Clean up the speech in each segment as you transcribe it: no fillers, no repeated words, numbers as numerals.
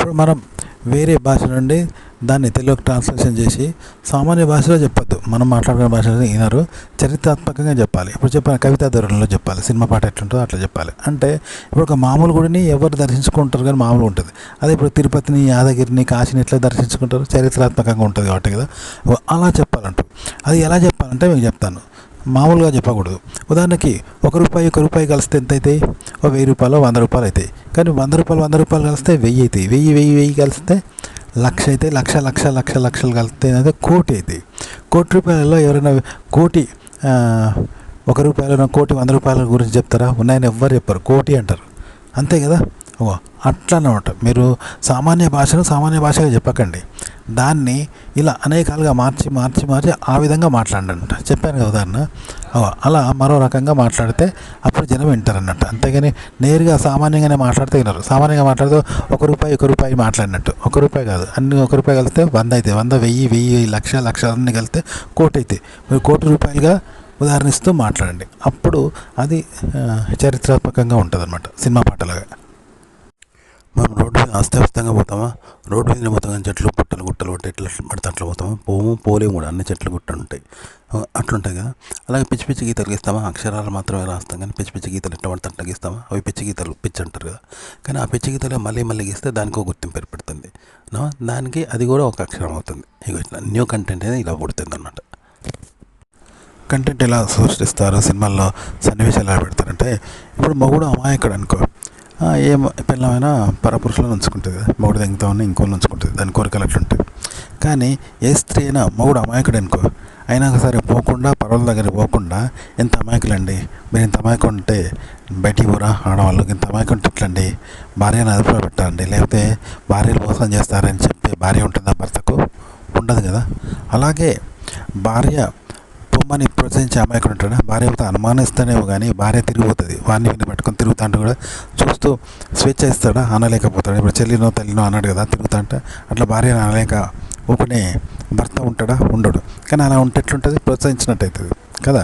ఇప్పుడు మనం వేరే భాష నుండి దాన్ని తెలుగుకి ట్రాన్స్లేషన్ చేసి సామాన్య భాషలో చెప్పొద్దు, మనం మాట్లాడుకునే భాషలో వినరు, చరిత్రాత్మకంగా చెప్పాలి. ఇప్పుడు చెప్పిన కవితా ధోరణిలో చెప్పాలి, సినిమా పాట ఎట్లుంటుందో అట్లా చెప్పాలి. అంటే ఇప్పుడు ఒక మామూలు గుడిని ఎవరు దర్శించుకుంటారు కానీ మామూలు ఉంటుంది. అదే ఇప్పుడు తిరుపతిని, యాదగిరిని, కాశీని ఎట్లా దర్శించుకుంటారు, చరిత్రాత్మకంగా ఉంటుంది కాబట్టి కదా, అలా చెప్పాలంటారు. అది ఎలా చెప్పాలంటే మీకు చెప్తాను, మామూలుగా చెప్పకూడదు. ఉదాహరణకి ఒక రూపాయి కలిస్తే ఎంత అవుతాయి? ఒక 1000 రూపాయలు 100 రూపాయలు అవుతాయి. కానీ 100 రూపాయలు కలిస్తే 1000 అవుతాయి. 1000 కలిస్తే 1,00,000 అవుతాయి. లక్షలు కలిస్తే అయితే 1,00,00,000 అవుతాయి. 1,00,00,000 రూపాయలలో ఎవరైనా కోటి 1 రూపాయలు, కోటి 100 రూపాయల గురించి చెప్తారా? ఉన్నాయని ఎవ్వరు చెప్పరు, కోటి అంటారు. అంతే కదా. అట్లా అన్నమాట. మీరు సామాన్య భాషను సామాన్య భాషగా చెప్పకండి, దాన్ని ఇలా అనేకాలుగా మార్చి ఆ విధంగా మాట్లాడంట. చెప్పాను కదా ఉదాహరణ. అలా మరో రకంగా మాట్లాడితే అప్పుడు జనం వింటారు అన్నట్టు. అంతేగాని నేరుగా సామాన్యంగానే మాట్లాడితే వినరు. సామాన్యంగా మాట్లాడితే 1 రూపాయి మాట్లాడినట్టు. 1 రూపాయి కాదు, అన్ని 1 రూపాయి కలిస్తే 100 అవుతాయి. 100, 1000, లక్ష అన్నీ కలిస్తే 1,00,00,000 అవుతాయి. మీరు 1,00,00,000 రూపాయలుగా ఉదాహరణిస్తూ మాట్లాడండి. అప్పుడు అది చరిత్రాత్మకంగా ఉంటుంది అన్నమాట, సినిమా పాటలాగా. మనం రోడ్డు మీద అస్తవ్యస్తంగా పోతామా? రోడ్డు మీద పోతాం కానీ చెట్లు పుట్టలు గుట్టలు పట్టి ఎట్లా పడితే అట్లా పోతామా? పోలేము కూడా, అన్ని చెట్లు గుట్టలు ఉంటాయి, అట్లుంటాయి కదా. అలాగే పిచ్చి గీతలు గీస్తామా? అక్షరాలు మాత్రమే రాస్తాం కానీ పిచ్చి గీతలు ఎట్లా పడితే అట్లా గీస్తామా? అవి పిచ్చి గీతలు, పిచ్చి అంటారు కదా. కానీ ఆ పిచ్చి గీతలు మళ్ళీ గీస్తే దానికి ఒక గుర్తింపు ఏర్పడుతుంది. దానికి అది కూడా ఒక అక్షరం అవుతుంది. ఇక ఇట్లా న్యూ కంటెంట్ అనేది ఇలా పుడుతుంది అన్నమాట. కంటెంట్ ఎలా సృష్టిస్తారు, సినిమాల్లో సన్నివేశాలు ఎలా పెడతారంటే, ఇప్పుడు మగుడు అమాయకుడు అనుకో, ఏ పిల్లమైనా పరపురుషులను ఉంచుకుంటుంది కదా, మగుడు తెంగుతామని ఇంకోళ్ళు ఉంచుకుంటుంది, దాని కోరికలు అట్లుంటాయి. కానీ ఏ స్త్రీ అయినా మగుడు అమాయకుడు అనుకో, అయినా సరే పోకుండా, పర్వాల దగ్గరికి పోకుండా, ఎంత అమాయకులండి మీరు, ఇంత అమాయకం ఉంటే బయటికి పోరా ఆడవాళ్ళు, ఇంత అమాయకం ఉంటే ఎట్లండి, భార్యను అదుపులో పెట్టాలండి, లేకపోతే భార్యలు మోసం చేస్తారని చెప్పి భార్య ఉంటుందా భర్తకు? ఉండదు కదా. అలాగే భార్య పొమ్మని ప్రోత్సహించే అమాయకుడు ఉంటాడు, భార్య అయితే అనుమానిస్తానేమో కానీ భార్య తిరిగిపోతుంది, వాడిని పట్టుకొని తిరుగుతా అంటే కూడా చూస్తూ స్వేచ్ఛ ఇస్తాడా? అనలేకపోతాడు. ఇప్పుడు చెల్లినో తల్లినో అన్నాడు కదా, తిరుగుతా అంటే అట్లా భార్యను అనలేక ఊకునే భర్త ఉంటాడా? ఉండడు. కానీ అలా ఉంటే ఎట్లుంటుంది? ప్రోత్సహించినట్టు అవుతుంది కదా.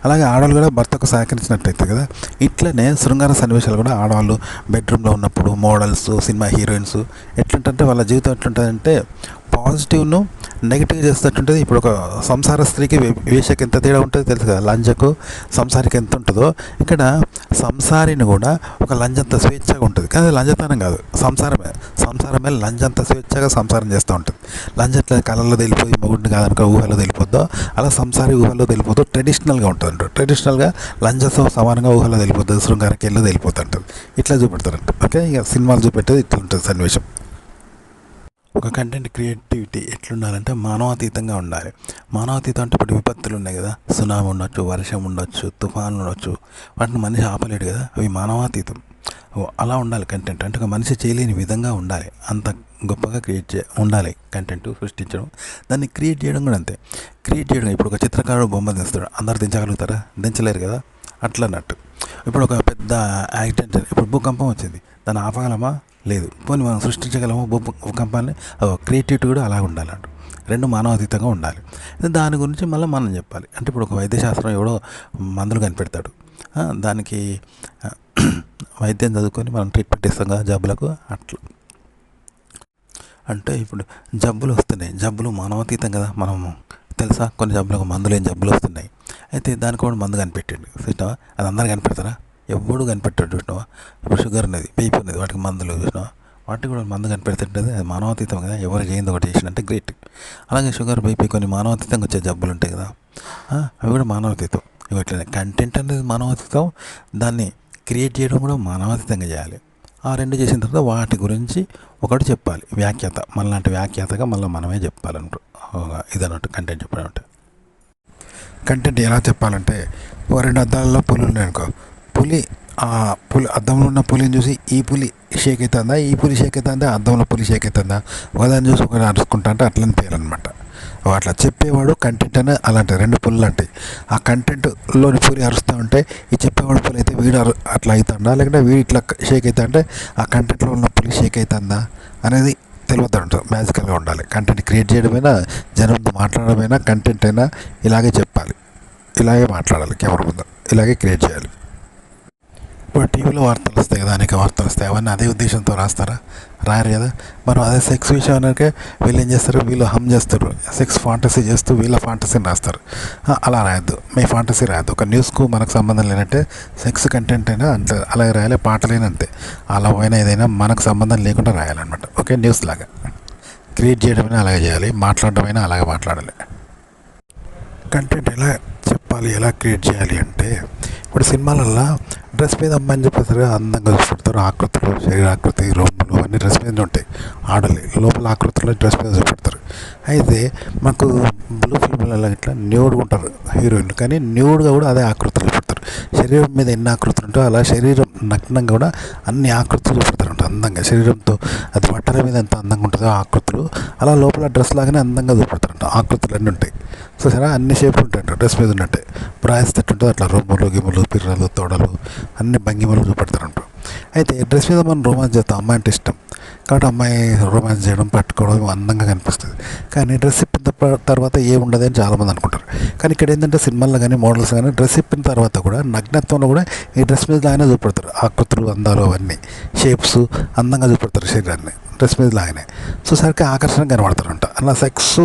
అలాగే ఆడవాళ్ళు కూడా భర్తకు సహకరించినట్టు అవుతుంది కదా. ఇట్లనే శృంగార సన్నివేశాలు కూడా ఆడవాళ్ళు బెడ్రూమ్లో ఉన్నప్పుడు మోడల్స్, సినిమా హీరోయిన్స్ ఎట్లుంటుంటే వాళ్ళ జీవితం ఎట్లుంటుందంటే పాజిటివ్ను నెగిటివ్ చేస్తున్నట్టుంటుంది. ఇప్పుడు ఒక సంసార స్త్రీకి వేషకి ఎంత తేడా ఉంటుందో తెలుసు కదా, లంజకు సంసారికి ఎంత ఉంటుందో. ఇక్కడ సంసారిని కూడా ఒక లంజంత స్వేచ్ఛగా ఉంటుంది, కానీ లంజతనం కాదు, సంసారమే లంజంత స్వేచ్ఛగా సంసారం చేస్తూ ఉంటుంది. లంజట్ల కళల్లో తెలిపోయి మగుడిని కాదనుకో ఊహలో తెలిపోద్దో, అలా సంసారి ఊహలో తెలిపోద్దు, ట్రెడిషనల్గా ఉంటుంది. ట్రెడిషనల్గా లంజతో సమానంగా ఊహలో తెలిపోతుంది, శృంగారకి వెళ్ళి తెలిపోతుంటుంది. ఇట్లా చూపెడతారంట. ఓకే, ఇక సినిమాలు చూపెట్టేది ఇట్లా ఉంటుంది సన్నివేశం. ఒక కంటెంట్ క్రియేటివిటీ ఎట్లుండాలంటే మానవాతీతంగా ఉండాలి. మానవాతీతం అంటే ఇప్పుడు విపత్తులు ఉన్నాయి కదా, సునామీ ఉండొచ్చు, వర్షం ఉండొచ్చు, తుఫాను ఉండొచ్చు, వాటిని మనిషి ఆపలేడు కదా, అవి మానవాతీతం. అలా ఉండాలి కంటెంట్. అంటే ఒక మనిషి చేయలేని విధంగా ఉండాలి, అంత గొప్పగా ఉండాలి కంటెంట్ సృష్టించడం. దాన్ని క్రియేట్ చేయడం కూడా అంతే. క్రియేట్ చేయడం, ఇప్పుడు ఒక చిత్రకారుడు బొమ్మ దిస్తాడు, అందరు దించగలుగుతారా? దించలేరు కదా. అట్లా అన్నట్టు. ఇప్పుడు ఒక పెద్ద యాక్సిడెంట్, ఇప్పుడు భూకంపం వచ్చింది, దాన్ని ఆపగలమా? లేదు. పోనీ మనం సృష్టించగలము భూకంపాన్ని? క్రియేటివిటీ కూడా అలా ఉండాలంట. రెండు మానవాతీతంగా ఉండాలి. దాని గురించి మళ్ళీ మనం చెప్పాలి. అంటే ఇప్పుడు ఒక వైద్యశాస్త్రం ఎవడో మందులు కనిపెడతాడు, దానికి వైద్యం చదువుకొని మనం ట్రీట్మెంట్ ఇస్తాం కదా జబ్బులకు. అట్లా అంటే ఇప్పుడు జబ్బులు వస్తున్నాయి, జబ్బులు మానవాతీతం కదా. మనము తెలుసా, కొన్ని జబ్బులకు మందులు ఏం జబ్బులు వస్తున్నాయి, అయితే దానికి కూడా మందు కనిపెట్టాడు చూసినావా? అది అందరు కనిపెడతారా? ఎవడు కనిపెట్టాడు చూసినావా? ఇప్పుడు షుగర్ ఉన్నది, బీపీ ఉన్నది, వాటికి మందులు చూసినావా? వాటికి కూడా మందు కనిపెడుతుంటుంది. అది మానవాతీతం కదా, ఎవరు చేయింది ఒకటి చేసినంటే గ్రేట్. అలాగే షుగర్, బీపీ కొన్ని మానవాతీతంగా వచ్చే జబ్బులు ఉంటాయి కదా, అవి కూడా మానవాతీతం. ఇట్లనే కంటెంట్ అనేది మానవాతీతం, దాన్ని క్రియేట్ చేయడం కూడా మానవాతీతంగా చేయాలి. ఆ రెండు చేసిన తర్వాత వాటి గురించి ఒకటి చెప్పాలి, వ్యాఖ్యాత, మనలాంటి వ్యాఖ్యాతగా మళ్ళీ మనమే చెప్పాలంటారు. ఇదన్నట్టు కంటెంట్ చెప్పడం అంటే. కంటెంట్ ఎలా చెప్పాలంటే, ఒక 2 అద్దాలలో పులి ఉన్నాయనుకో, పులి అద్దంలో ఉన్న పులిని చూసి ఈ పులి షేక్ అవుతుందా, ఈ పులి షేక్ అవుతుందా, అద్దంలో పులి షేక్ అవుతుందా, ఒకదాన్ని చూసి ఒకటి అరుచుకుంటా అంటే అట్లని పేరనమాట. అట్లా చెప్పేవాడు కంటెంట్ అని అలాంటి 2 పులులు ఉంటాయి. ఆ కంటెంట్లోని పులి అరుస్తూ ఉంటే ఈ చెప్పేవాడు పులి అయితే వీడు అట్లా అవుతుందా, లేకుంటే వీడు ఇట్లా షేక్ అవుతా అంటే ఆ కంటెంట్లో ఉన్న పులి షేక్ అవుతుందా అనేది తెలియదు ఉంటుంది. మ్యాజికల్గా ఉండాలి. కంటెంట్ క్రియేట్ చేయడమైనా, జనంతో మాట్లాడమైనా, కంటెంట్ అయినా ఇలాగే చెప్పాలి, ఇలాగే మాట్లాడాలి, కెమెరా ముందు ఇలాగే క్రియేట్ చేయాలి. ఇప్పుడు టీవీలో వార్తలు వస్తాయి కదా, అనేక వార్తలు వస్తాయి, అవన్నీ అదే ఉద్దేశంతో రాస్తారా? రారు కదా. మనం అదే సెక్స్ విషయానికే వీళ్ళు ఏం చేస్తారు, వీళ్ళు హమ్ చేస్తారు, సెక్స్ ఫాంటసీ చేస్తూ వీళ్ళ ఫాంటసీని రాస్తారు. అలా రాయొద్దు, మీ ఫాంటసీ రాయద్దు. ఒక న్యూస్కు మనకు సంబంధం లేనంటే సెక్స్ కంటెంట్ అయినా అంతే అలాగే రాయాలి, పాటలైనా అంతే. అలా పోయినా ఏదైనా మనకు సంబంధం లేకుండా రాయాలన్నమాట. ఓకే, న్యూస్ లాగా క్రియేట్ చేయడమైనా అలాగే చేయాలి, మాట్లాడడమైనా అలాగే మాట్లాడాలి. కంటెంట్ ఎలా చెప్పాలి, ఎలా క్రియేట్ చేయాలి అంటే, ఇప్పుడు సినిమాలల్లో డ్రెస్ మీద అమ్మాయిని చెప్పేసరిగా అందంగా చూపెడతారు. ఆకృతులు, శరీరాకృతి, రొమ్ములు అన్నీ డ్రెస్ మీద ఉంటాయి. ఆడలి లోపల ఆకృతుల్లో డ్రెస్ మీద చూపెడతారు. అయితే మాకు బ్లూ ఫిల్మ్లలో ఇట్లా న్యూడ్గా ఉంటారు హీరోయిన్లు, కానీ న్యూడ్గా కూడా అదే ఆకృతులు చూపెడతారు. శరీరం మీద ఎన్ని ఆకృతులు ఉంటాయో అలా శరీరం నగ్నంగా కూడా అన్ని ఆకృతులు చూపెడతారు అందంగా. శరీరంతో అది బట్టల మీద ఎంత అందంగా ఉంటుందో ఆకృతులు, అలా లోపల డ్రెస్ లాగానే అందంగా చూపెడతారంట. ఆకృతులు అన్నీ ఉంటాయి. సో సరే, అన్ని షేపులు ఉంటాయంట డ్రెస్ మీద ఉన్నట్టే. బ్రాయిస్ తట్టుంటుంది అట్లా రొమ్ములు, గిమ్ములు, పిర్రలు, తొడలు అన్ని భంగిమలు చూపెడతారంట. అయితే డ్రెస్ మీద మనం రొమాన్స్ చేస్తాం, అమ్మాయి అంటే ఇష్టం కాబట్టి అమ్మాయి రొమాన్స్ చేయడం, పట్టుకోవడం అందంగా కనిపిస్తుంది. కానీ డ్రెస్ ఇప్పిన తర్వాత ఏముండదు అని చాలామంది అనుకుంటారు. కానీ ఇక్కడ ఏంటంటే సినిమాల్లో కానీ మోడల్స్ కానీ డ్రెస్ ఇప్పిన తర్వాత కూడా నగ్నత్వంలో కూడా ఈ డ్రెస్ మీద లాగానే చూపెడతారు. ఆకృతులు, అందాలు అవన్నీ షేప్స్ అందంగా చూపెడతారు శరీరాన్ని డ్రెస్ మీద లాగానే. సో సరికి ఆకర్షణ కనబడతారంట. అలా సెక్స్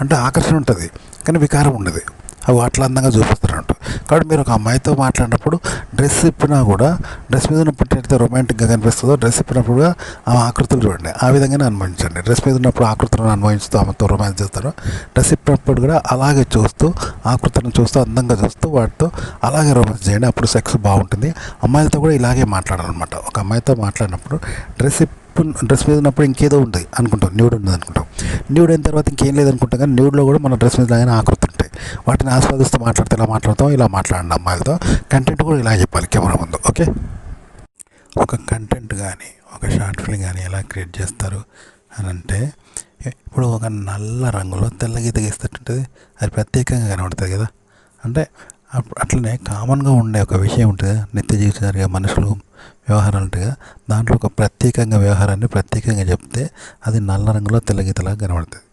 అంటే ఆకర్షణ ఉంటుంది కానీ వికారం ఉండదు. అవి అట్లా అందంగా చూపిస్తారంట. కాబట్టి మీరు ఒక అమ్మాయితో మాట్లాడినప్పుడు డ్రెస్ ఇప్పినా కూడా డ్రెస్ మీద ఉన్నప్పుడు ఎట్లయితే రొమాంటిక్గా కనిపిస్తుందో డ్రెస్ ఇప్పినప్పుడు ఆ ఆకృతులు చూడండి, ఆ విధంగానే అనుభవించండి. డ్రెస్ మీద ఉన్నప్పుడు ఆకృతులను అనుభవిస్తూ ఆమెతో రొమాన్స్ చేస్తారో, డ్రెస్ ఇప్పినప్పుడు కూడా అలాగే చూస్తూ ఆకృతులను చూస్తూ అందంగా చూస్తూ వాటితో అలాగే రొమాన్స్ చేయండి. అప్పుడు సెక్స్ బాగుంటుంది. అమ్మాయిలతో కూడా ఇలాగే మాట్లాడాలన్నమాట. ఒక అమ్మాయితో మాట్లాడినప్పుడు డ్రెస్ మీద ఉన్నప్పుడు ఇంకేదో ఉంది అనుకుంటాం, న్యూడ్ ఉంది అనుకుంటాం. న్యూడ్ అయిన తర్వాత ఇంకేం లేదనుకుంటాం. కానీ న్యూడ్లో కూడా మన డ్రెస్ మీద లాగానే ఆకృతి ఉంటాయి. వాటిని ఆస్వాదిస్తూ మాట్లాడితే ఇలా మాట్లాడతాం, ఇలా మాట్లాడండి అమ్మాయిలతో. కంటెంట్ కూడా ఇలా చెప్పాలి కెమెరా ముందు. ఓకే, ఒక కంటెంట్ కానీ ఒక షార్ట్ ఫిల్మ్ కానీ ఎలా క్రియేట్ చేస్తారు అని అంటే, ఇప్పుడు ఒక నల్ల రంగులో తెల్ల గీత గీస్తుంటుంది, అది ప్రత్యేకంగా కనబడుతుంది కదా. అంటే అట్లనే కామన్గా ఉండే ఒక విషయం ఉంటుంది, నిత్య జీవితం జరిగే మనుషులు వ్యవహారాలు ఉంటాయి. దాంట్లో ఒక ప్రత్యేకంగా వ్యవహారాన్ని ప్రత్యేకంగా చెప్తే అది నల్ల రంగులో తెల్ల గీతలాగా కనబడుతుంది.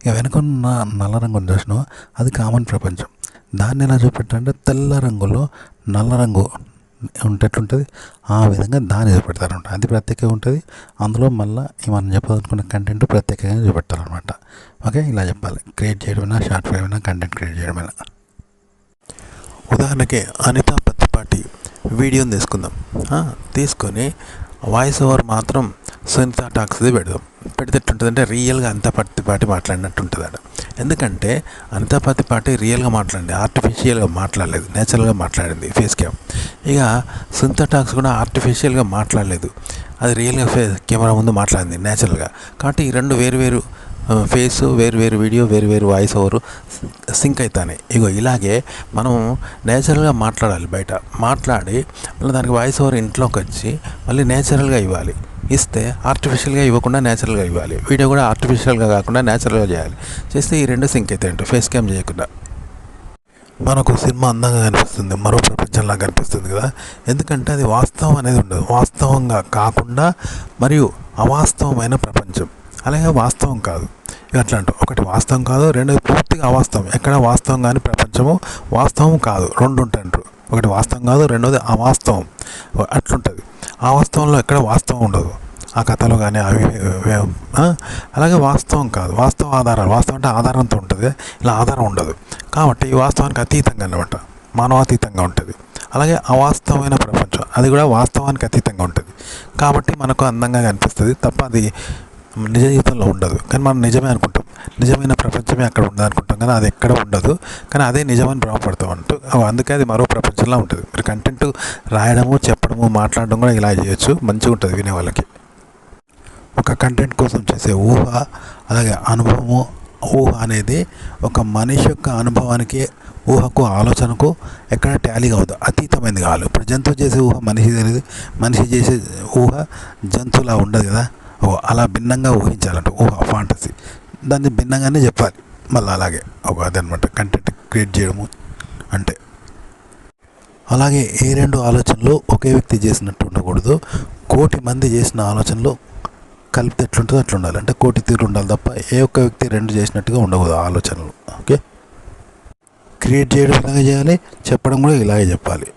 ఇక వెనుకున్న నల్ల రంగుని చూసినా అది కామన్ ప్రపంచం. దాన్ని ఎలా చూపెట్టారంటే తెల్ల రంగులో నల్ల రంగు ఉంటేట్లుంటుంది, ఆ విధంగా దాన్ని చూపెడతారనమాట. అది ప్రత్యేకంగా ఉంటుంది. అందులో మళ్ళీ మనం చెప్పాలనుకున్న కంటెంట్ ప్రత్యేకంగా చూపెట్టాలన్నమాట. ఓకే, ఇలా చెప్పాలి. క్రియేట్ చేయడమైనా, షార్ట్ ఫిల్మ్ అయినా, కంటెంట్ క్రియేట్ చేయడమైనా. ఉదాహరణకి అనితా పత్తిపాటి వీడియోని తీసుకుందాం. తీసుకొని వాయిస్ ఓవర్ మాత్రం సునీత టాక్స్ది పెడదాం. పెడితే ఎట్లుంటుందంటే రియల్గా అనితా పత్తిపాటి మాట్లాడినట్టు ఉంటుంది. ఎందుకంటే అనితా పత్తిపాటి రియల్గా మాట్లాడింది, ఆర్టిఫిషియల్గా మాట్లాడలేదు, నేచురల్గా మాట్లాడింది ఫేస్ క్యామ్. ఇక సునీత టాక్స్ కూడా ఆర్టిఫిషియల్గా మాట్లాడలేదు, అది రియల్గా కెమెరా ముందు మాట్లాడింది నేచురల్గా. కాబట్టి ఈ రెండు వేరు ఫేస్, వేరు వీడియో, వేరు వాయిస్ ఓవర్ సింక్ అవుతాయి. ఇగో ఇలాగే మనం నేచురల్గా మాట్లాడాలి. బయట మాట్లాడి మళ్ళీ దానికి వాయిస్ ఓవర్ ఇంట్లోకి వచ్చి మళ్ళీ నేచురల్గా ఇవ్వాలి. ఇస్తే ఆర్టిఫిషియల్గా ఇవ్వకుండా నేచురల్గా ఇవ్వాలి. వీడియో కూడా ఆర్టిఫిషియల్గా కాకుండా నేచురల్గా చేయాలి. చేస్తే ఈ రెండు సింక్ అవుతాయంట, ఫేస్ క్యామ్ చేయకుండా. మనకు సినిమా అందంగా కనిపిస్తుంది, మరో ప్రపంచంలా కనిపిస్తుంది కదా. ఎందుకంటే అది వాస్తవం అనేది ఉండదు. వాస్తవంగా కాకుండా మరియు అవాస్తవమైన ప్రపంచం, అలాగే వాస్తవం కాదు. ఇక అట్లా అంటాం, ఒకటి వాస్తవం కాదు, రెండోది పూర్తిగా అవాస్తవం. ఎక్కడ వాస్తవం కానీ ప్రపంచము వాస్తవం కాదు, రెండు ఉంటాయంటారు. ఒకటి వాస్తవం కాదు, రెండోది అవాస్తవం. అట్లుంటుంది. ఆ వాస్తవంలో ఎక్కడ వాస్తవం ఉండదు, ఆ కథలో కానీ అవి. అలాగే వాస్తవం కాదు, వాస్తవ ఆధారాలు. వాస్తవం అంటే ఆధారంతో ఉంటుంది, ఇలా ఆధారం ఉండదు. కాబట్టి ఈ వాస్తవానికి అతీతంగా అనమాట, మానవాతీతంగా ఉంటుంది. అలాగే అవాస్తవమైన ప్రపంచం, అది కూడా వాస్తవానికి అతీతంగా ఉంటుంది. కాబట్టి మనకు అందంగా కనిపిస్తుంది తప్ప అది నిజ జీవితంలో ఉండదు. కానీ మనం నిజమే అనుకుంటాం, నిజమైన ప్రపంచమే అక్కడ ఉండదు అనుకుంటాం, కానీ అది ఎక్కడ ఉండదు. కానీ అదే నిజమని భ్రమపడతాం అంటూ. అందుకే అది మరో ప్రపంచంలో ఉంటుంది. మీరు కంటెంట్ రాయడము, చెప్పడము, మాట్లాడడం కూడా ఇలా చేయొచ్చు, మంచిగా ఉంటుంది వినే వాళ్ళకి. ఒక కంటెంట్ కోసం చేసే ఊహ, అలాగే అనుభవము. ఊహ అనేది ఒక మనిషి యొక్క అనుభవానికి, ఊహకు, ఆలోచనకు ఎక్కడ టాలీ కావద్దు, అతీతమైనది కావాలి. ఇప్పుడు జంతువు చేసే ఊహ మనిషి తెలియదు, మనిషి చేసే ఊహ జంతువులా ఉండదు కదా. అలా భిన్నంగా ఊహించాలంట ఊహ, ఫాంటసీ. దాన్ని భిన్నంగానే చెప్పాలి మళ్ళీ. అలాగే అదనమాట కంటెంట్ క్రియేట్ చేయడము అంటే. అలాగే ఏ రెండు ఆలోచనలు ఒకే వ్యక్తి చేసినట్టు ఉండకూడదు, కోటి మంది చేసిన ఆలోచనలు కలిపితే ఎట్లుంటుందో అట్లా ఉండాలి. అంటే కోటి తీరు ఉండాలి తప్ప ఏ ఒక్క వ్యక్తి రెండు చేసినట్టుగా ఉండకూడదు ఆలోచనలు. ఓకే, క్రియేట్ చేయడం ఇలాగే చేయాలి, చెప్పడం కూడా ఇలాగే చెప్పాలి.